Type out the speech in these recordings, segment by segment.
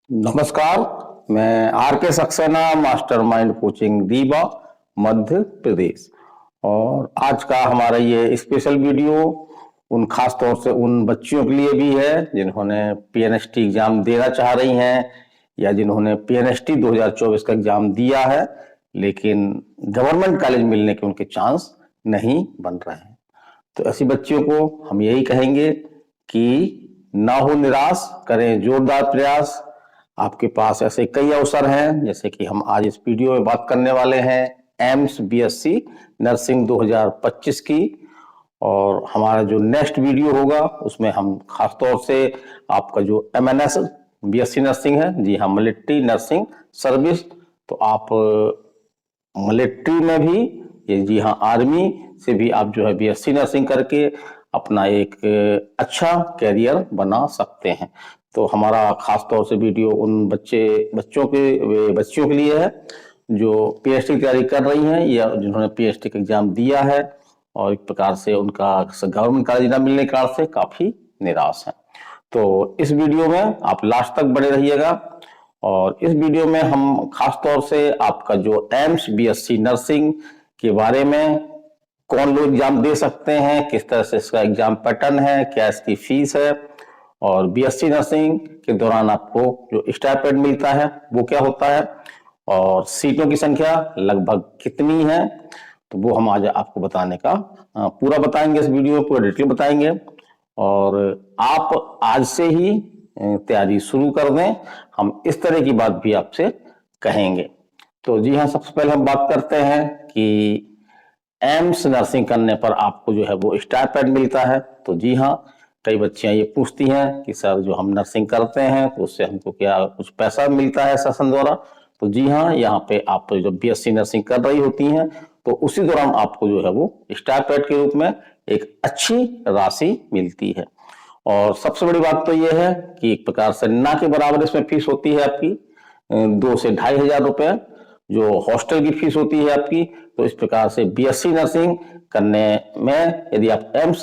नमस्कार। मैं आर के सक्सेना, मास्टरमाइंड कोचिंग रीवा, मध्य प्रदेश। और आज का हमारा ये स्पेशल वीडियो उन खास तौर से उन बच्चियों के लिए भी है जिन्होंने पीएनएसटी एग्जाम देना चाह रही हैं या जिन्होंने पीएनएसटी 2024 का एग्जाम दिया है लेकिन गवर्नमेंट कॉलेज मिलने के उनके चांस नहीं बन रहे हैं। तो ऐसी बच्चियों को हम यही कहेंगे कि ना हो निराश, करें जोरदार प्रयास। आपके पास ऐसे कई अवसर हैं, जैसे कि हम आज इस वीडियो में बात करने वाले हैं एम्स बीएससी नर्सिंग 2025 की। और हमारा जो नेक्स्ट वीडियो होगा उसमें हम खास तौर से आपका जो एमएनएस बीएससी नर्सिंग है, जी हाँ, मिलिट्री नर्सिंग सर्विस, तो आप मिलिट्री में भी, ये जी हाँ, आर्मी से भी आप जो है बीएससी नर्सिंग करके अपना एक अच्छा कैरियर बना सकते हैं। तो हमारा खास तौर से वीडियो उन बच्चों के लिए है जो पीएचडी की तैयारी कर रही हैं या जिन्होंने पीएचडी का एग्जाम दिया है और एक प्रकार से उनका गवर्नमेंट कॉलेज न मिलने के कारण से काफी निराश है। तो इस वीडियो में आप लास्ट तक बने रहिएगा। और इस वीडियो में हम खास तौर से आपका जो एम्स बीएससी नर्सिंग के बारे में, कौन लोग एग्जाम दे सकते हैं, किस तरह से इसका एग्जाम पैटर्न है, क्या इसकी फीस है, और बीएससी नर्सिंग के दौरान आपको जो स्टाइपेंड मिलता है वो क्या होता है, और सीटों की संख्या लगभग कितनी है, तो वो हम आज आपको बताने का पूरा बताएंगे, इस वीडियो में पूरा डिटेल बताएंगे। और आप आज से ही तैयारी शुरू कर दें, हम इस तरह की बात भी आपसे कहेंगे। तो जी हाँ, सबसे पहले हम बात करते हैं कि एम्स नर्सिंग करने पर आपको जो है वो स्टाइपेंड मिलता है। तो जी हाँ, कई बच्चियां ये पूछती हैं कि सर जो हम नर्सिंग करते हैं तो उससे हमको क्या कुछ पैसा मिलता है शासन द्वारा। तो जी हाँ, यहाँ पे आप जब बीएससी नर्सिंग कर रही होती हैं तो उसी दौरान आपको जो है वो स्टाइपेंड के रूप में एक अच्छी राशि मिलती है। और सबसे बड़ी बात तो यह है कि एक प्रकार से ना के बराबर इसमें फीस होती है आपकी 2 से 2,500 रुपए, जो हॉस्टल की फीस होती है आपकी। तो इस प्रकार से बीएससी नर्सिंग करने में यदि आप एम्स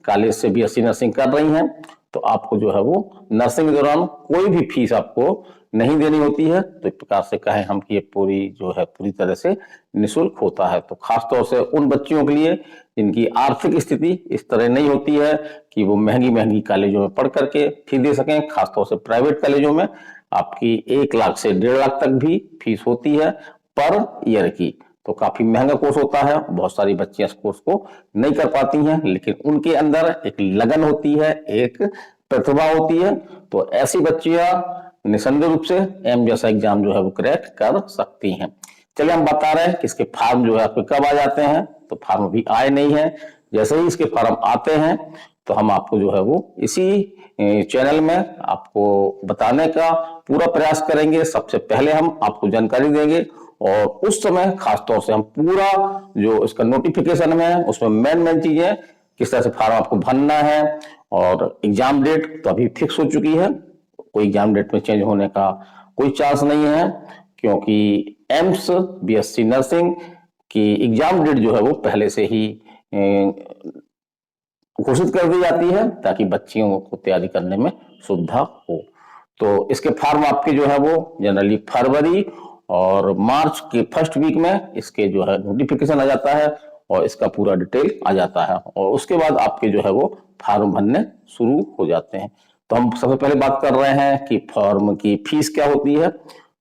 कॉलेज से बीएससी नर्सिंग कर रही हैं तो आपको जो है वो नर्सिंग के दौरान कोई भी फीस आपको नहीं देनी होती है। तो एक प्रकार से कहें हम कि ये पूरी तरह से निःशुल्क होता है। तो खास तौर से उन बच्चियों के लिए जिनकी आर्थिक स्थिति इस तरह नहीं होती है कि वो महंगी महंगी कॉलेजों में पढ़ करके फीस दे सकें, खासतौर से प्राइवेट कॉलेजों में आपकी 1 लाख से 1.5 लाख तक भी फीस होती है पर ईयर की। तो काफी महंगा कोर्स होता है, बहुत सारी बच्चियां इस कोर्स को नहीं कर पाती हैं, लेकिन उनके अंदर एक लगन होती है, एक प्रतिभा होती है। तो ऐसी बच्चियां निसंदेह रूप से एम जैसा एग्जाम जो है वो क्रैक कर सकती हैं। चलिए हम बता रहे हैं कि इसके फार्म जो है आपके कब आ जाते हैं। तो फार्म अभी आए नहीं है, जैसे ही इसके फार्म आते हैं तो हम आपको जो है वो इसी चैनल में आपको बताने का पूरा प्रयास करेंगे। सबसे पहले हम आपको जानकारी देंगे और उस समय खासतौर से हम पूरा जो इसका नोटिफिकेशन है उसमें मेन चीजें, किस तरह से फार्म आपको भरना है। और एग्जाम डेट तो अभी फिक्स हो चुकी है, कोई एग्जाम डेट में चेंज होने का कोई चांस नहीं है, क्योंकि एम्स बीएससी नर्सिंग की एग्जाम डेट जो है वो पहले से ही घोषित कर दी जाती है ताकि बच्चियों को तैयारी करने में सुविधा हो। तो इसके फॉर्म आपके जो है वो जनरली फरवरी और मार्च के फर्स्ट वीक में इसके जो है नोटिफिकेशन आ जाता है और इसका पूरा डिटेल आ जाता है और उसके बाद आपके जो है वो फॉर्म भरने शुरू हो जाते हैं। तो हम सबसे पहले बात कर रहे हैं कि फॉर्म की फीस क्या होती है।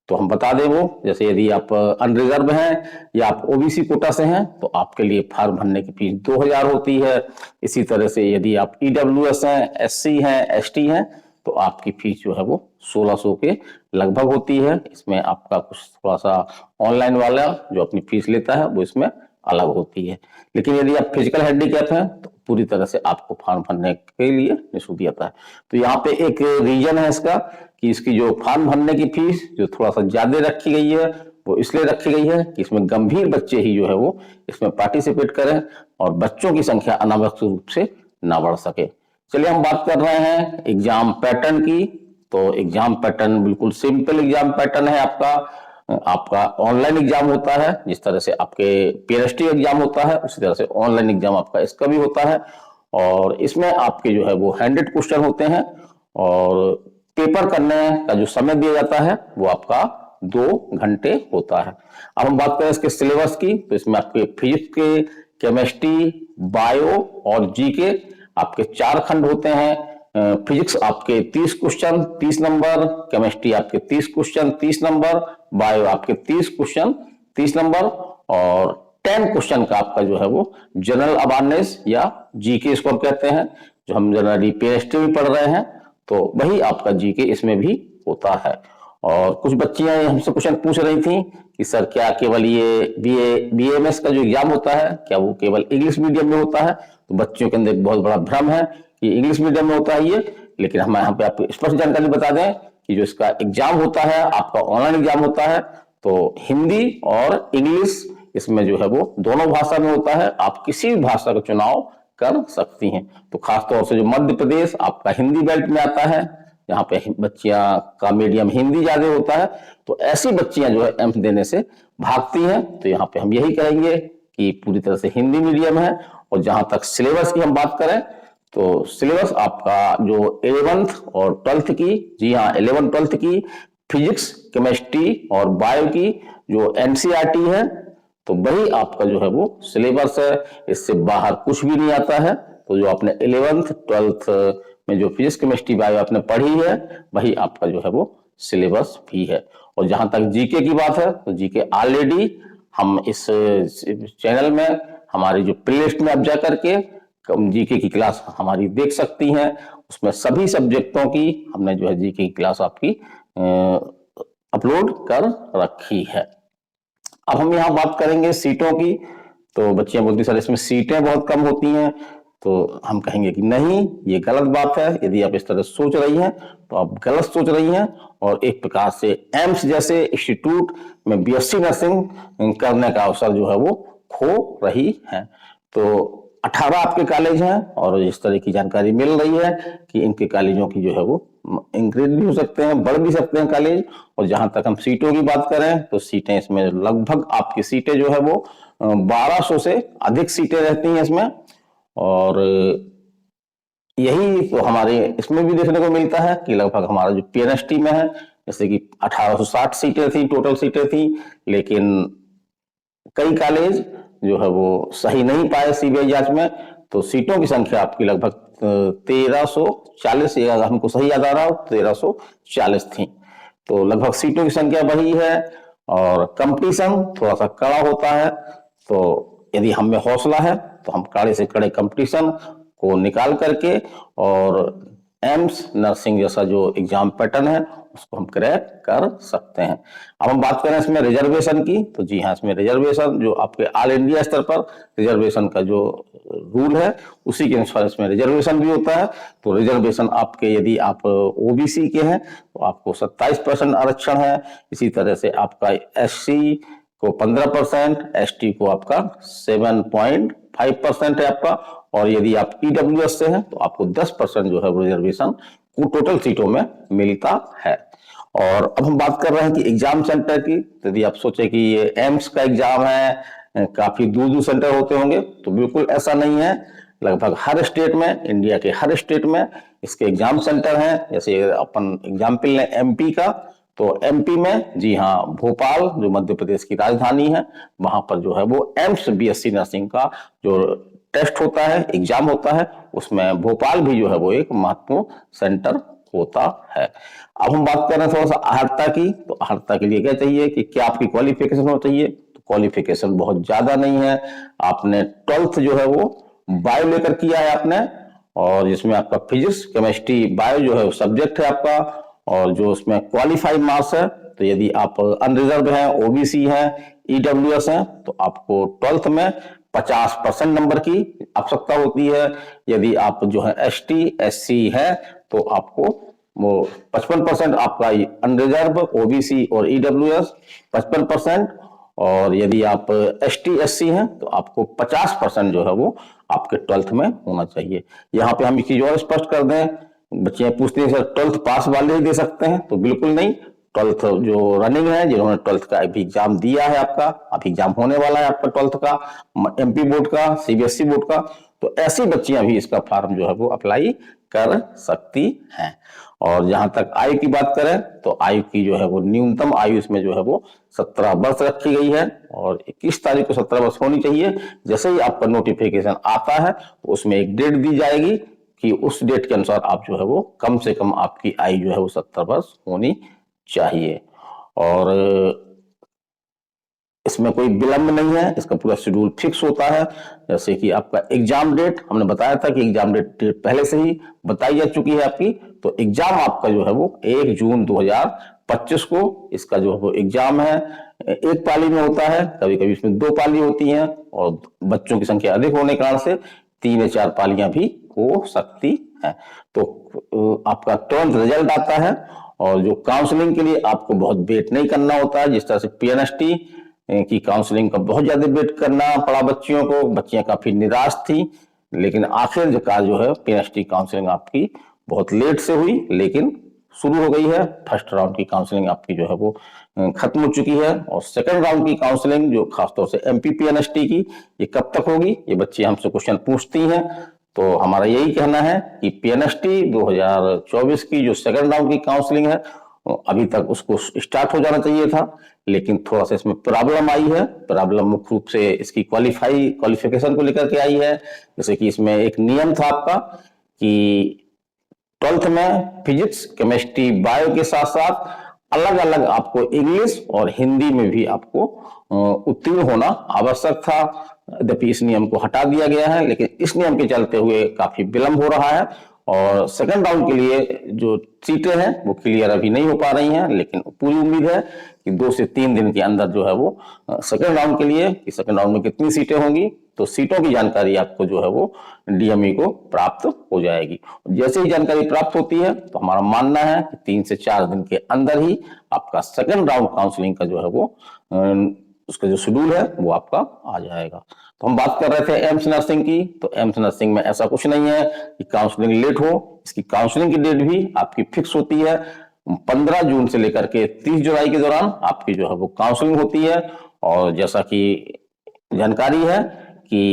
तो हम बता दें, वो जैसे यदि आप अनरिजर्व हैं या आप ओबीसी कोटा से हैं तो आपके लिए फॉर्म भरने की फीस 2,000 होती है। इसी तरह से यदि आप ईडब्ल्यूएस हैं, एससी हैं, एसटी हैं तो आपकी फीस जो है वो 1,600 के लगभग होती है। इसमें आपका कुछ थोड़ा सा ऑनलाइन वाला जो अपनी फीस लेता है वो इसमें अलग होती है। लेकिन यदि आप फिजिकल हैंडीकैप हैं तो पूरी तरह से आपको फॉर्म भरने के लिए निःशुल्क आता है। तो यहाँ पे एक रीजन है इसका कि इसकी जो फॉर्म भरने की फीस जो थोड़ा सा ज्यादा रखी गई है वो इसलिए रखी गई है कि इसमें गंभीर बच्चे ही जो है वो इसमें पार्टिसिपेट करें और बच्चों की संख्या अनावश्यक रूप से ना बढ़ सके। चलिए हम बात कर रहे हैं एग्जाम पैटर्न की। तो एग्जाम पैटर्न बिल्कुल सिंपल एग्जाम पैटर्न है आपका। आपका ऑनलाइन एग्जाम होता है, जिस तरह से आपके पीएचडी एग्जाम होता है उसी तरह से ऑनलाइन एग्जाम आपका इसका भी होता है। और इसमें आपके जो है वो 100 क्वेश्चन होते हैं और पेपर करने का जो समय दिया जाता है वो आपका 2 घंटे होता है। अब हम बात करें इसके सिलेबस की, तो इसमें आपके फिजिक्स के, केमिस्ट्री, बायो और जीके आपके 4 खंड होते हैं। फिजिक्स आपके 30 क्वेश्चन 30 नंबर, केमिस्ट्री आपके 30 क्वेश्चन 30 नंबर, बायो आपके 30 क्वेश्चन 30 नंबर और 10 क्वेश्चन का आपका जो है वो जनरल अवेयरनेस या जीके इसको हम कहते हैं, जो हम जनरली पीएचडी में पढ़ रहे हैं तो वही आपका जीके इसमें भी होता है। और कुछ बच्चियां हमसे क्वेश्चन पूछ रही थी कि सर क्या केवल ये बीएमएस का जो एग्जाम होता है क्या वो केवल इंग्लिश मीडियम में होता है? तो बच्चों के अंदर एक बहुत बड़ा भ्रम है कि इंग्लिश मीडियम में होता है ये, लेकिन हम यहाँ पे आपको स्पष्ट जानकारी बता दें कि जो इसका एग्जाम होता है आपका ऑनलाइन एग्जाम होता है, तो हिंदी और इंग्लिश इसमें जो है वो दोनों भाषा में होता है। आप किसी भी भाषा का चुनाव कर सकती हैं। तो खासतौर से जो मध्य प्रदेश आपका हिंदी बेल्ट में आता है, यहाँ पे बच्चियां का मीडियम हिंदी ज्यादा होता है, तो ऐसी बच्चियां जो है एम्स देने से भागती हैं। तो यहाँ पे हम यही कहेंगे कि पूरी तरह से हिंदी मीडियम है। और जहां तक सिलेबस की हम बात करें तो सिलेबस आपका जो 11th और 12th की, जी हाँ 11th 12th की फिजिक्स, केमिस्ट्री और बायो की जो एनसीईआरटी है तो वही आपका जो है वो सिलेबस है। इससे बाहर कुछ भी नहीं आता है। तो जो आपने 11th 12th में जो फिजिक्स, केमिस्ट्री, बायो आपने पढ़ी है वही आपका जो है वो सिलेबस भी है। और जहां तक जीके की बात है तो जीके ऑलरेडी हम इस चैनल में हमारी जो प्लेलिस्ट में आप जा करके जीके की क्लास हमारी देख सकती हैं। उसमें सभी सब्जेक्टों की हमने जो है जीके की क्लास आपकी अपलोड कर रखी है। अब हम यहाँ बात करेंगे सीटों की। तो बच्चियां बोलती सर इसमें सीटें बहुत कम होती हैं, तो हम कहेंगे कि नहीं, ये गलत बात है। यदि आप इस तरह सोच रही हैं तो आप गलत सोच रही हैं और एक प्रकार से एम्स जैसे इंस्टीट्यूट में बीएससी नर्सिंग करने का अवसर जो है वो खो रही हैं। तो 18 आपके कॉलेज हैं और इस तरह की जानकारी मिल रही है कि इनके कॉलेजों की जो है वो इंक्रीज भी हो सकते हैं, बढ़ भी सकते हैं कॉलेज। और जहां तक हम सीटों की बात करें तो सीटें इसमें लगभग आपकी सीटें जो है वो 1200 से अधिक सीटें रहती हैं इसमें। और यही तो हमारे इसमें भी देखने को मिलता है कि लगभग हमारा जो पीएनएसटी में है जैसे कि 1860 सीटें थी, टोटल सीटें थी, लेकिन कई कॉलेज जो है वो सही नहीं पाए सीबीआई जांच में, तो सीटों की संख्या आपकी लगभग 1340, अगर हमको सही याद आ रहा हो 1340 थी। तो लगभग सीटों की संख्या वही है और कंपटीशन थोड़ा सा कड़ा होता है। तो यदि हम में हौसला है तो हम कड़े से कड़े कंपटीशन को निकाल करके और एम्स नर्सिंग जैसा जो एग्जाम पैटर्न है उसको हम क्रैक कर सकते हैं। अब हम बात करें इसमें रिजर्वेशन की, तो जी हाँ इसमें रिजर्वेशन जो आपके ऑल इंडिया स्तर पर रिजर्वेशन का जो रूल है उसी के अनुसार इसमें रिजर्वेशन भी होता है। तो रिजर्वेशन आपके यदि आप ओबीसी के हैं तो आपको 27% आरक्षण है। इसी तरह से आपका एससी को 15%, एसटी को आपका 7.5% है आपका, और यदि आप ईडब्ल्यूएस से हैं तो आपको 10% जो है रिजर्वेशन टोटल सीटों में मिलता है। और अब हम बात कर रहे हैं कि एग्जाम सेंटर की। यदि आप सोचे कि ये एम्स का एग्जाम है, काफी दूर दूर सेंटर होते होंगे, तो बिल्कुल ऐसा नहीं है। लगभग हर स्टेट में, इंडिया के हर स्टेट में इसके एग्जाम सेंटर हैं। जैसे अपन एग्जाम्पल लें एमपी का, तो एमपी में जी हाँ भोपाल जो मध्य प्रदेश की राजधानी है वहां पर जो है वो एम्स बीएससी नर्सिंग का जो टेस्ट होता है, एग्जाम होता है, उसमें भोपाल भी जो है वो एक महत्वपूर्ण सेंटर होता है। अब हम बात कर रहे हैं थोड़ा सा अहर्ता की। तो अहर्ता के लिए क्या चाहिए कि क्या आपकी क्वालिफिकेशन होना चाहिए? तो क्वालिफिकेशन बहुत ज्यादा नहीं है। आपने 12th जो है वो बायो लेकर किया है आपने, और जिसमें आपका फिजिक्स, केमिस्ट्री, बायो जो है वो सब्जेक्ट है आपका, और जो उसमें क्वालिफाइड मार्क्स है। तो यदि आप अनरिजर्व हैं, ओबीसी हैं, ईडब्ल्यूएस हैं, तो आपको 12th में 50% नंबर की आवश्यकता होती है। यदि आप जो है एसटी, एससी है तो आपको वो 55% आपका अनरिजर्व, ओबीसी और ईडब्ल्यूएस 55%, और यदि आप एसटी, एससी हैं तो आपको 50% जो है वो आपके 12th में होना चाहिए। यहाँ पे हम एक चीज और स्पष्ट कर दें, बच्चे पूछते हैं सर 12th पास वाले ही दे सकते हैं? तो बिल्कुल नहीं। 12th जो रनिंग है, जिन्होंने 12th का अभी एग्जाम दिया है आपका, अभी एग्जाम होने वाला है आपका 12th का, एमपी बोर्ड का, सीबीएसई बोर्ड का, तो ऐसी बच्चियां भी इसका फॉर्म जो है वो अप्लाई कर सकती हैं। और जहां तक आयु की बात करें तो आयु की जो है वो न्यूनतम आयु इसमें जो है वो 17 वर्ष रखी गई है और 21 तारीख को 17 वर्ष होनी चाहिए। जैसे ही आपका नोटिफिकेशन आता है तो उसमें एक डेट दी जाएगी कि उस डेट के अनुसार आप जो है वो कम से कम आपकी आयु जो है वो 70 वर्ष होनी चाहिए। और इसमें कोई विलंब नहीं है, इसका पूरा शेड्यूल फिक्स होता है। जैसे कि आपका एग्जाम डेट हमने बताया था कि एग्जाम डेट पहले से ही बताई जा चुकी है आपकी। तो एग्जाम आपका जो है वो 1 जून 2025 को इसका जो है वो एग्जाम है। एक पाली में होता है, कभी कभी इसमें 2 पाली होती हैं और बच्चों की संख्या अधिक होने के कारण से 3 या 4 पालियां भी हो सकती है। तो आपका तुरंत रिजल्ट आता है और जो काउंसलिंग के लिए आपको बहुत वेट नहीं करना होता है। जिस तरह से पीएनएसटी की काउंसलिंग का बहुत ज्यादा वेट करना पड़ा बच्चियों को, बच्चियां काफी निराश थी, लेकिन आखिरकार जो है पीएनएसटी काउंसलिंग आपकी बहुत लेट से हुई लेकिन शुरू हो गई है। फर्स्ट राउंड की काउंसलिंग आपकी जो है वो खत्म हो चुकी है और सेकंड राउंड की काउंसलिंग जो खासतौर से एमपी पीएनएसटी की, ये कब तक होगी, ये बच्चे हमसे क्वेश्चन पूछती हैं। तो हमारा यही कहना है कि पीएनएसटी 2024 की जो सेकंड राउंड की काउंसलिंग है अभी तक उसको स्टार्ट हो जाना चाहिए था, लेकिन थोड़ा सा इसमें प्रॉब्लम आई है। प्रॉब्लम मुख्य रूप से इसकी क्वालिफिकेशन को लेकर के आई है। जैसे कि इसमें एक नियम था आपका कि 12th में फिजिक्स, केमिस्ट्री, बायो के साथ साथ अलग अलग आपको इंग्लिश और हिंदी में भी आपको उत्तीर्ण होना आवश्यक था। यद्यपि इस नियम को हटा दिया गया है, लेकिन इस नियम के चलते हुए काफी विलंब हो रहा है और सेकंड राउंड के लिए जो सीटें हैं वो क्लियर अभी नहीं हो पा रही हैं, लेकिन पूरी उम्मीद है कि 2 से 3 दिन के अंदर जो है वो सेकंड राउंड के लिए कि सेकंड राउंड में कितनी सीटें होंगी, तो सीटों की जानकारी आपको जो है वो डीएमई को प्राप्त हो जाएगी। जैसे ही जानकारी प्राप्त होती है तो हमारा मानना है कि 3 से 4 दिन के अंदर ही आपका सेकंड राउंड काउंसलिंग का जो है वो उसका जो शेड्यूल है वो आपका आ जाएगा। तो हम बात कर रहे थे एम्स नर्सिंग की, तो एम्स नर्सिंग में ऐसा कुछ नहीं है कि काउंसलिंग लेट हो। इसकी काउंसलिंग की डेट भी आपकी फिक्स होती है। 15 जून से लेकर के 30 जुलाई के दौरान आपकी जो है वो काउंसलिंग होती है और जैसा कि जानकारी है कि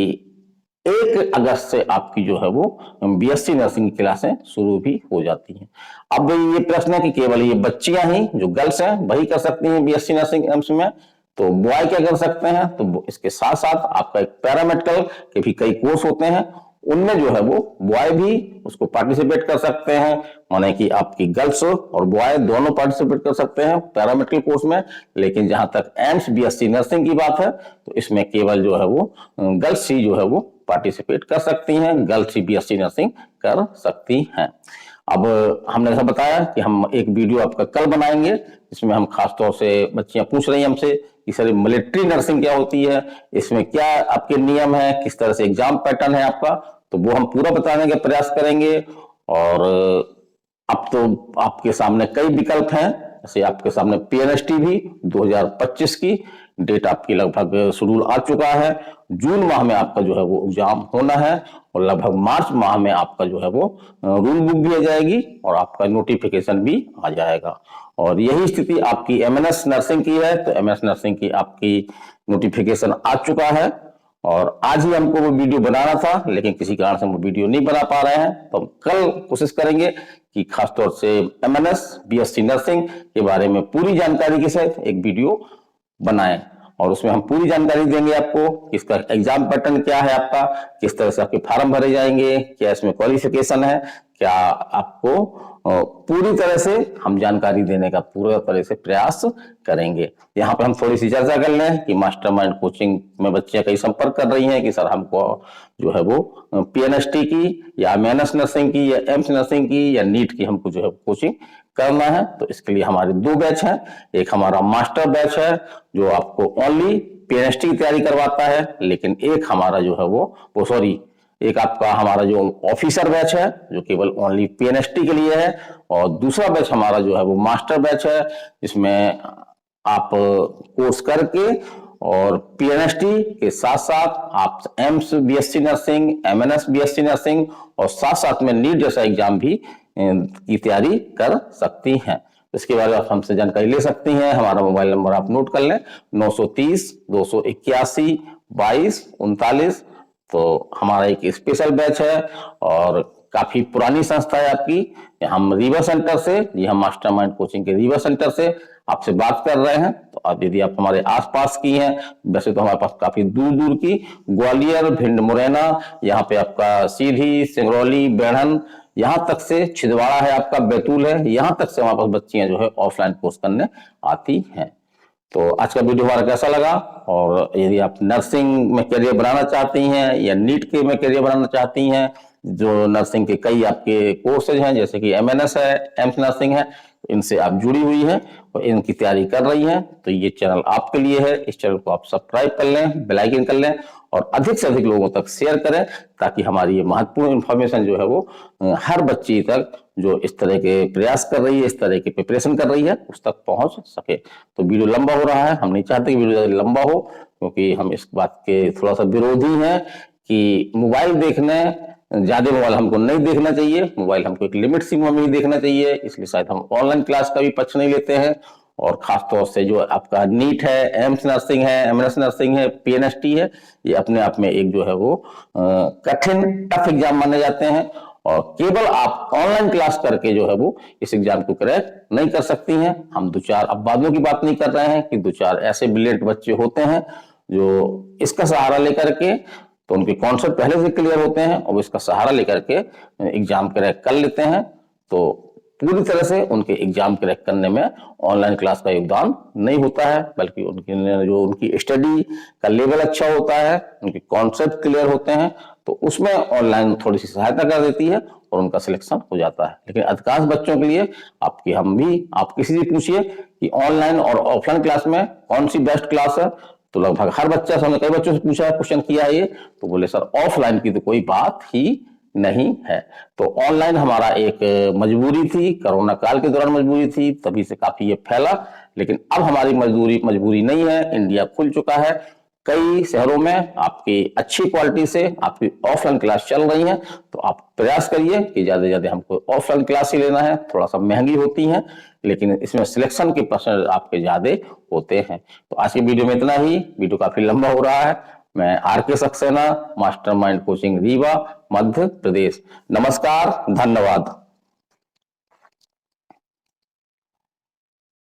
1 अगस्त से आपकी जो है वो बीएससी नर्सिंग की क्लासें शुरू भी हो जाती हैं। अब ये प्रश्न है कि केवल ये बच्चियां ही जो गर्ल्स हैं वही कर सकती हैं बीएससी नर्सिंग एम्स में, तो बॉय क्या कर सकते हैं, तो इसके साथ साथ आपका एक पैरामेडिकल के भी कई कोर्स होते हैं, उनमें जो है वो बॉय भी उसको पार्टिसिपेट कर सकते हैं। माने कि आपकी गर्ल्स और बॉय दोनों पार्टिसिपेट कर सकते हैं पैरामेडिकल कोर्स में। लेकिन जहां तक एम्स बीएससी नर्सिंग की बात है तो इसमें केवल जो है वो गर्ल्स ही जो है वो पार्टिसिपेट कर सकती हैं, गर्ल्स ही बीएससी नर्सिंग कर सकती हैं। अब हमने ऐसा बताया कि हम एक वीडियो आपका कल बनाएंगे जिसमें हम खासतौर से बच्चियां पूछ रही हैं हमसे कि सर मिलिट्री नर्सिंग क्या होती है, इसमें क्या आपके नियम है, किस तरह से एग्जाम पैटर्न है आपका, तो वो हम पूरा बताने का प्रयास करेंगे। और अब तो आपके सामने कई विकल्प हैं, जैसे आपके सामने पीएनएसटी भी 2025 की डेट आपकी लगभग शेड्यूल आ चुका है। जून माह में आपका जो है वो एग्जाम होना है और लगभग मार्च माह में आपका जो है वो रूल बुक भी आ जाएगी और आपका नोटिफिकेशन भी आ जाएगा। और यही स्थिति आपकी एमएनएस नर्सिंग की है, तो एमएनएस नर्सिंग की आपकी नोटिफिकेशन आ चुका है और आज ही हमको वो वीडियो बनाना था, लेकिन किसी कारण से हम वो वीडियो नहीं बना पा रहे हैं। तो हम कल कोशिश करेंगे कि खासतौर से एमएनएस बीएससी नर्सिंग के बारे में पूरी जानकारी के साथ एक वीडियो बनाएं और उसमें हम पूरी जानकारी देंगे आपको कि इसका एग्जाम पैटर्न क्या है आपका, किस तरह से आपके फॉर्म भरे जाएंगे, क्या इसमें क्वालिफिकेशन है, क्या आपको पूरी तरह से हम जानकारी देने का पूरा तरह से प्रयास करेंगे। यहाँ पे हम थोड़ी सी चर्चा कर लें कि मास्टरमाइंड कोचिंग में बच्चियां कई संपर्क कर रही हैं कि सर हमको जो है वो पीएनएसटी की या एमएनएस नर्सिंग की या एम्स नर्सिंग की या नीट की हमको जो है कोचिंग करना है। तो इसके लिए हमारे 2 बैच हैं, एक हमारा मास्टर बैच है जो आपको ओनली पीएनएसटी की तैयारी करवाता है, लेकिन एक हमारा जो है वो सॉरी एक आपका हमारा जो ऑफिसर बैच है जो केवल ओनली पीएनएसटी के लिए है, और दूसरा बैच हमारा जो है वो मास्टर बैच है जिसमें आप कोर्स करके और पीएनएसटी के साथ साथ आप AIIMS BSc nursing, MNS BSc nursing और साथ साथ में नीट जैसा एग्जाम भी की तैयारी कर सकती हैं। इसके बारे में आप हमसे जानकारी ले सकती हैं। हमारा मोबाइल नंबर आप नोट कर लें 930 281 22 39। तो हमारा एक स्पेशल बैच है और काफी पुरानी संस्था है आपकी। हम रीवा सेंटर से, जी हम मास्टरमाइंड कोचिंग के रीवा सेंटर से आपसे बात कर रहे हैं। तो अब यदि आप हमारे आसपास की हैं, वैसे तो हमारे पास काफी दूर दूर की, ग्वालियर, भिंड, मुरैना, यहाँ पे आपका सीधी, सिंगरौली, बेढ़न, यहाँ तक से छिंदवाड़ा है आपका, बैतूल है, यहाँ तक से हमारे पास बच्चियां जो है ऑफलाइन कोर्स करने आती हैं। तो आज का वीडियो हमारा कैसा लगा, और यदि आप नर्सिंग में करियर बनाना चाहती हैं या नीट के में करियर बनाना चाहती हैं, जो नर्सिंग के कई आपके कोर्सेज हैं जैसे कि एमएनएस है, एम्स नर्सिंग है, इनसे आप जुड़ी हुई हैं और इनकी तैयारी कर रही हैं, तो ये चैनल आपके लिए है। इस चैनल को आप सब्सक्राइब कर लें, बेल आइकन कर लें और अधिक से अधिक लोगों तक शेयर करें, ताकि हमारी ये महत्वपूर्ण इंफॉर्मेशन जो है वो हर बच्ची तक, जो इस तरह के प्रयास कर रही है, इस तरह की प्रिपरेशन कर रही है, उस तक पहुंच सके। तो वीडियो लंबा हो रहा है, हम नहीं चाहते कि वीडियो लंबा हो, क्योंकि हम इस बात के थोड़ा सा विरोधी हैं कि मोबाइल देखने, ज्यादा मोबाइल हमको नहीं देखना चाहिए। मोबाइल हमको एक लिमिट सीमा में ही देखना चाहिए, इसलिए शायद हम ऑनलाइन क्लास का भी पक्ष नहीं लेते हैं। और खासतौर से जो आपका नीट है, एम्स नर्सिंग है, एमएनएस नर्सिंग है, पीएनएसटी है, ये अपने आप में एक जो है वो कठिन टफ एग्जाम माने जाते हैं, और केवल आप ऑनलाइन क्लास करके जो है वो इस एग्जाम को क्रैक नहीं कर सकती हैं। हम दो चार अपवादों की बात नहीं कर रहे हैं कि दो चार ऐसे ब्रिलियंट बच्चे होते हैं जो इसका सहारा लेकर के, तो उनके कॉन्सेप्ट पहले से क्लियर होते हैं और वो इसका सहारा लेकर के एग्जाम क्रैक कर लेते हैं। तो पूरी तरह से उनके एग्जाम क्रैक करने में ऑनलाइन क्लास का योगदान नहीं होता है, बल्कि उनकी स्टडी का लेवल अच्छा होता है, उनके कॉन्सेप्ट क्लियर होते हैं, तो उसमें ऑनलाइन थोड़ी सी सहायता कर देती है और उनका सिलेक्शन हो जाता है। लेकिन अधिकांश बच्चों के लिए आप किसी से पूछिए कि ऑनलाइन और ऑफलाइन क्लास में कौन सी बेस्ट क्लास है, तो लगभग हर बच्चा से, हमने कई बच्चों से पूछा है, क्वेश्चन किया है ये, तो बोले सर ऑफलाइन की तो कोई बात ही नहीं है। तो ऑनलाइन हमारा एक मजबूरी थी, कोरोना काल के दौरान मजबूरी थी, तभी से काफी ये फैला। लेकिन अब हमारी मजबूरी नहीं है, इंडिया खुल चुका है, कई शहरों में आपकी अच्छी क्वालिटी से आपकी ऑफलाइन क्लास चल रही है। तो आप प्रयास करिए कि ज्यादा से ज्यादा हमको ऑफलाइन क्लास ही लेना है। थोड़ा सा महंगी होती है, लेकिन इसमें सिलेक्शन के परसेंट आपके ज्यादा होते हैं। तो आज की वीडियो में इतना ही, वीडियो काफी लंबा हो रहा है। मैं RK Saxena, mastermind coaching Rewa, Madhya Pradesh. नमस्कार, धन्यवाद।